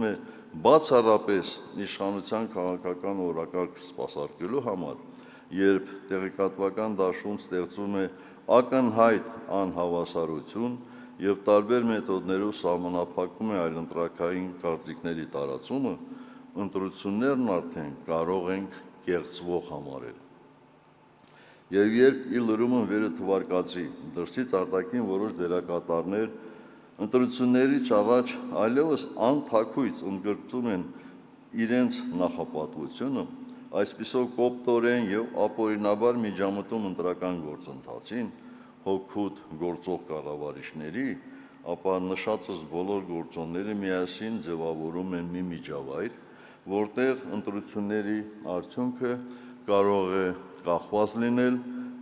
է բացառապես իշխանության քաղաքական օրակարգ սպասարկելու համար, երբ տեղեկատվական դաշտում ստեղծում է ակնհայտ անհավասարություն եւ տարբեր մեթոդներով սահմանափակում է այլընտրանքային կարծիքների տարածումը, ընտրություններն արդեն կարող ենք կեղծվող համարել։ Եվ երբ ի լրումն վերը թվարկածի դրսից արտաքին որոշ դերակատարներ ընտրություններից առաջ այլևս անթաքույց ընդգրկում են իրենց նախապատվությունը, այսպիսով կոպտորեն եւ ապօրինաբար միջամտում ընտրական գործընթացին, հոգուտ գործող կառավարիչների, ապա նշածս բոլոր գործոնները միասին ձևավորում են մի միջավայր, որտեղ ընտրությունների արդյունքը կարող է կախված լինել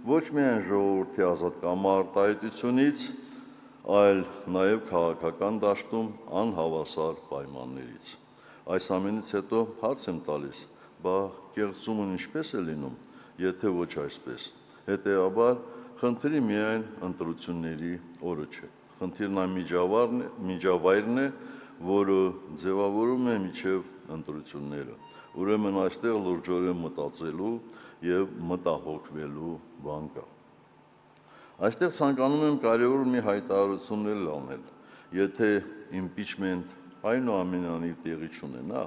ոչ միայն ժողովրդի ազատ կամարտահայտությունից, այլ նաև քաղաքական դաշտում անհավասար պայմաններից։ Այս ամենից հետո հարց եմ տալիս, բա կեղծումն ինչպես է լինում, եթե ոչ այսպես։ Հետևաբար խնդիրը միայն ընտրությունների օրը չէ։ Խնդիրն այն միջավայրն է, որը ձևավորում է միջև ընտրությունները։ Ուրեմն այստեղ լրջորեն մտածելու եւ մտահոգվելու բան կա։ Այստեղ ցանկանում եմ կարևոր մի հայտարարություն անել, եթե impeachment այնուամենայնիվ տեղի չունենա,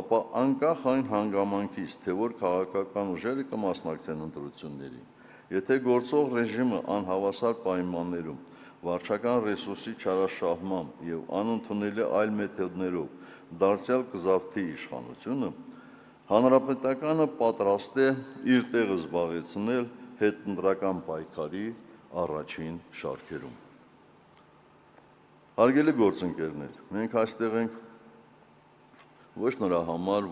ապա անկախ այն հանգամանքից, թե որ քաղաքական ուժերը կմասնակցեն ընտրություններին, եթե գործող ռեժիմը անհավասար պայմաններում վարչական ռեսուրսի չարաշահմամբ եւ անընդունելի այլ մեթոդներով դարձյալ կզավթի իշխանությունը, հանրապետականը պատրաստ է իր տեղը զբաղեցնել հետընտրական պայքարի առաջին շարքերում։ Հարգելի գործընկերներ, մենք այստեղ ենք ոչ նրա համար,